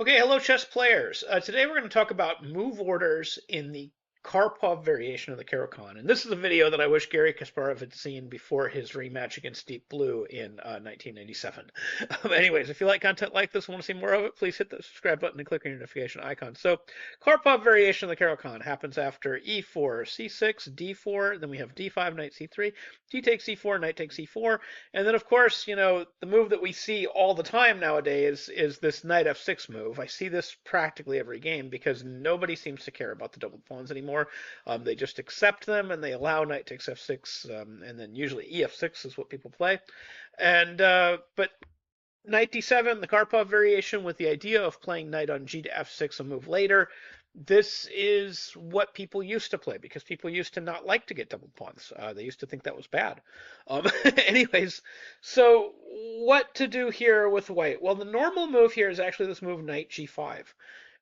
Okay, hello chess players. Today we're going to talk about move orders in the Karpov variation of the Caro-Kann. And this is a video that I wish Gary Kasparov had seen before his rematch against Deep Blue in 1997. Anyways, if you like content like this and want to see more of it, please hit the subscribe button and click on your notification icon. So, Karpov variation of the Caro-Kann happens after e4, c6, d4, then we have d5, knight c3, d takes c4, knight takes c4, and then, of course, the move that we see all the time nowadays is this knight f6 move. I see this practically every game because nobody seems to care about the double pawns anymore. They just accept them and they allow knight takes f6, and then usually ef6 is what people play. But knight d7, the Karpov variation with the idea of playing knight on g to f6 a move later. This is what people used to play because people used to not like to get double pawns. They used to think that was bad. Anyways, so what to do here with white? Well, the normal move here is actually this move knight g5.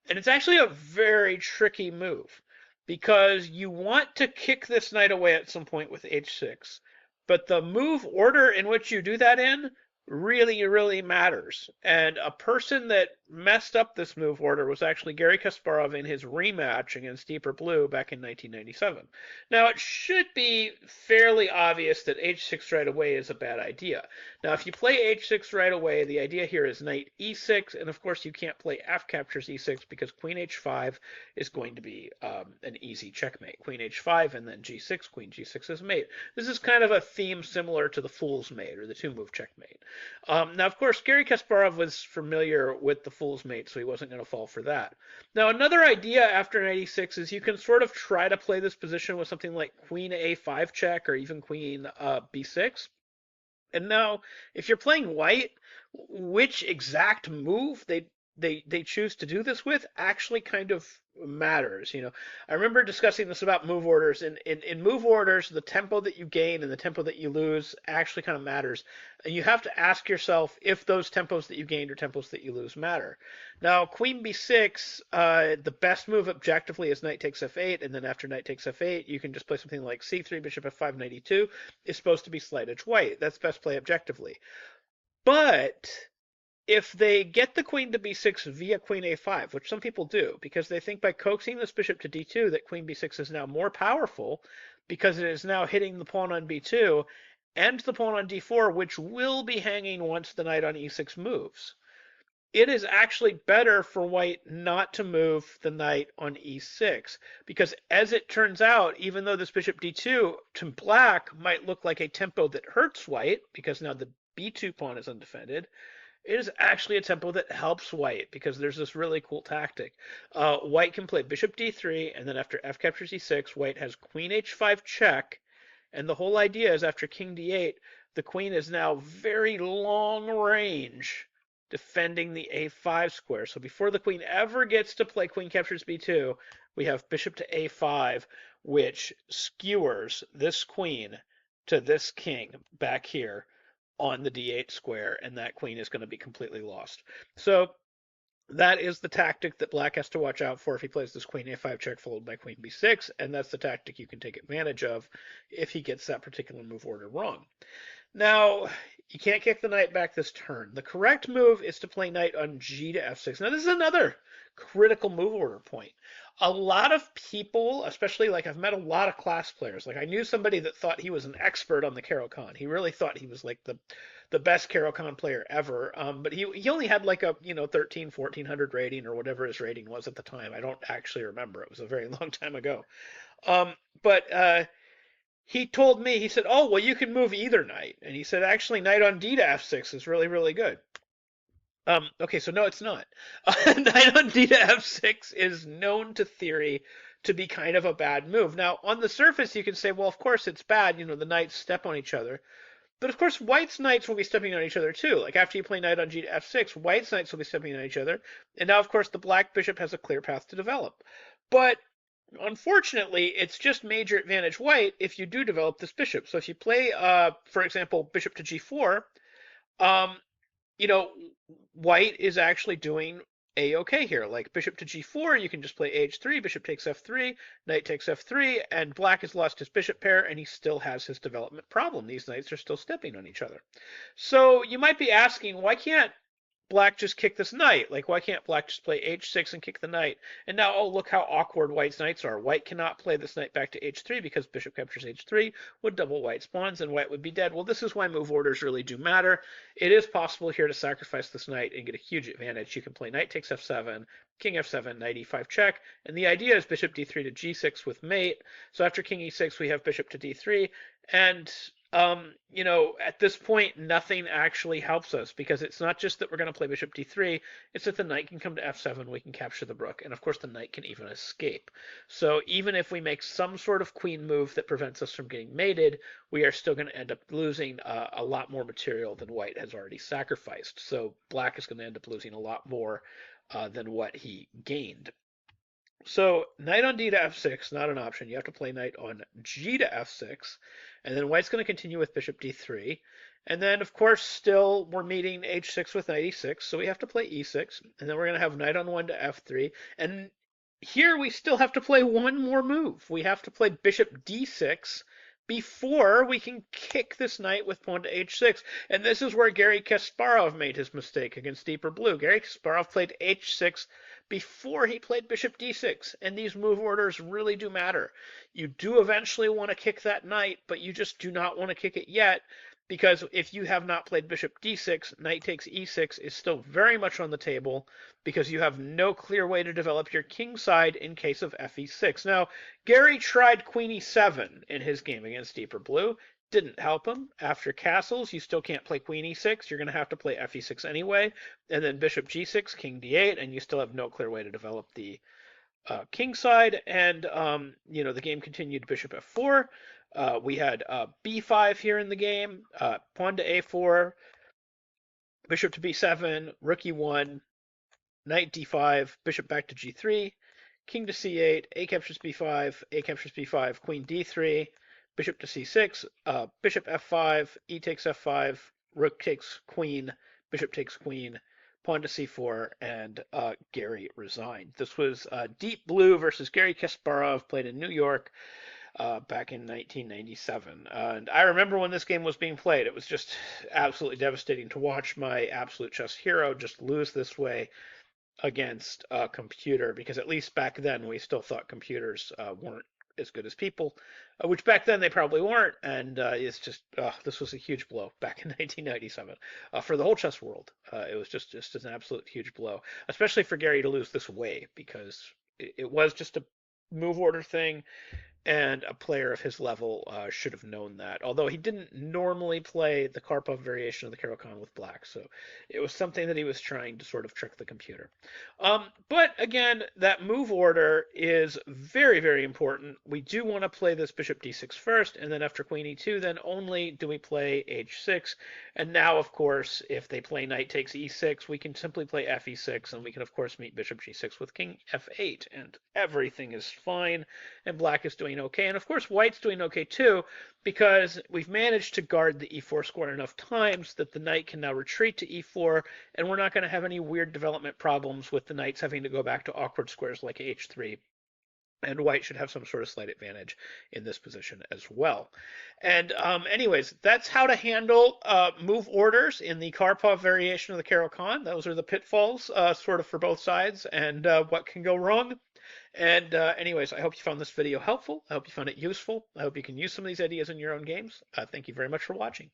And it's actually a very tricky move because you want to kick this knight away at some point with h6. But the move order in which you do that in really matters. And a person that messed up this move order was actually Gary Kasparov in his rematch against Deeper Blue back in 1997. Now, it should be fairly obvious that h6 right away is a bad idea. Now, if you play h6 right away, the idea here is knight e6, and of course you can't play f captures e6 because queen h5 is going to be an easy checkmate. Queen h5 and then g6, queen g6 is mate. This is kind of a theme similar to the fool's mate or the two-move checkmate. Now, of course, Gary Kasparov was familiar with the fool's mate, so he wasn't going to fall for that. Now, another idea after knight e6 is you can sort of try to play this position with something like queen a5 check or even queen b6. And now, if you're playing white, which exact move they choose to do this with actually kind of matters. I remember discussing this about move orders. In move orders, the tempo that you gain and the tempo that you lose actually kind of matters. And you have to ask yourself if those tempos that you gained or tempos that you lose matter. Now, queen b6, the best move objectively is knight takes f8, and then after knight takes f8, you can just play something like c3, bishop f5, knight e2. Is supposed to be slight edge white. That's best play objectively. But if they get the queen to b6 via queen a5, which some people do, because they think by coaxing this bishop to d2 that queen b6 is now more powerful because it is now hitting the pawn on b2 and the pawn on d4, which will be hanging once the knight on e6 moves. It is actually better for white not to move the knight on e6 because as it turns out, even though this bishop d2 to black might look like a tempo that hurts white because now the b2 pawn is undefended, it is actually a tempo that helps white because there's this really cool tactic. White can play bishop d3, and then after f captures e6, white has queen h5 check, and the whole idea is after king d8, the queen is now very long range defending the a5 square. So before the queen ever gets to play queen captures b2, we have bishop to a5, which skewers this queen to this king back here on the d8 square, and that queen is going to be completely lost. So that is the tactic that black has to watch out for if he plays this queen a5 check followed by queen b6, and that's the tactic you can take advantage of if he gets that particular move order wrong. Now, you can't kick the knight back this turn. The correct move is to play knight on g to f6. Now, this is another critical move order point. A lot of people, especially like I've met a lot of class players, like I knew somebody that thought he was an expert on the Caro-Kann. He really thought he was like the best Caro-Kann player ever. But he only had like a 1400 rating or whatever his rating was at the time. I don't actually remember. It was a very long time ago. But he told me, he said, oh, well, you can move either knight. And he said, actually, knight on d to f6 is really good. Okay, so no, it's not. Knight on d to f6 is known to theory to be kind of a bad move. Now, on the surface, you can say, well, of course it's bad. The knights step on each other. But of course, white's knights will be stepping on each other too. Like after you play knight on g to f6, white's knights will be stepping on each other. And now, of course, the black bishop has a clear path to develop. But unfortunately, it's just major advantage white if you do develop this bishop. So if you play, for example, bishop to g4, white is actually doing a-okay here. Like bishop to g4, you can just play h3, bishop takes f3, knight takes f3, and black has lost his bishop pair, and he still has his development problem. These knights are still stepping on each other. So you might be asking, why can't black just kick this knight? Like, why can't black just play h6 and kick the knight? And now, oh, look how awkward white's knights are. White cannot play this knight back to h3 because bishop captures h3 would double white's pawns and white would be dead. Well, this is why move orders really do matter. It is possible here to sacrifice this knight and get a huge advantage. You can play knight takes f7, king f7, knight e5 check, and the idea is bishop d3 to g6 with mate. So after king e6, we have bishop to d3, and you know, at this point, nothing actually helps us because it's not just that we're going to play bishop d3, it's that the knight can come to f7, we can capture the rook, and of course the knight can even escape. So even if we make some sort of queen move that prevents us from getting mated, we are still going to end up losing a lot more material than white has already sacrificed. So black is going to end up losing a lot more than what he gained. So knight on d to f6, not an option. You have to play knight on g to f6. And then white's going to continue with bishop d3. And then, of course, still we're meeting h6 with knight e6. So we have to play e6. And then we're going to have knight on 1 to f3. And here we still have to play one more move. We have to play bishop d6 before we can kick this knight with pawn to h6. And this is where Garry Kasparov made his mistake against Deeper Blue. Garry Kasparov played h6 before he played bishop d6, and these move orders really do matter. You do eventually want to kick that knight, but you just do not want to kick it yet, because if you have not played bishop d6, knight takes e6 is still very much on the table, because you have no clear way to develop your king side in case of fe6. Now, Garry tried queen e7 in his game against Deeper Blue. Didn't help him. After castles, you still can't play queen e6. You're going to have to play fe6 anyway. And then bishop g6, king d8, and you still have no clear way to develop the king side. And, you know, the game continued bishop f4. We had b5 here in the game, pawn to a4, bishop to b7, rook e1, knight d5, bishop back to g3, king to c8, a captures b5, a captures b5, queen d3, bishop to c6, bishop f5, e takes f5, rook takes queen, bishop takes queen, pawn to c4, and Garry resigned. This was Deep Blue versus Garry Kasparov, played in New York back in 1997. And I remember when this game was being played. It was just absolutely devastating to watch my absolute chess hero just lose this way against a computer, because at least back then we still thought computers weren't as good as people, which back then they probably weren't, and it's just this was a huge blow back in 1997 for the whole chess world. It was just an absolute huge blow, especially for Garry to lose this way, because it was just a move order thing, and a player of his level should have known that. Although he didn't normally play the Karpov variation of the Caro-Kann with black, so it was something that he was trying to sort of trick the computer. But again, that move order is very, very important. We do want to play this bishop d6 first, and then after queen e2, then only do we play h6. And now, of course, if they play knight takes e6, we can simply play fe6, and we can, of course, meet bishop g6 with king f8, and everything is fine, and black is doing okay. And of course, white's doing okay too, because we've managed to guard the e4 square enough times that the knight can now retreat to e4, and we're not going to have any weird development problems with the knights having to go back to awkward squares like h3. And white should have some sort of slight advantage in this position as well. And anyways, that's how to handle move orders in the Karpov variation of the Caro-Kann. Those are the pitfalls sort of for both sides, and what can go wrong. And anyways, I hope you found this video helpful. I hope you found it useful. I hope you can use some of these ideas in your own games. Thank you very much for watching.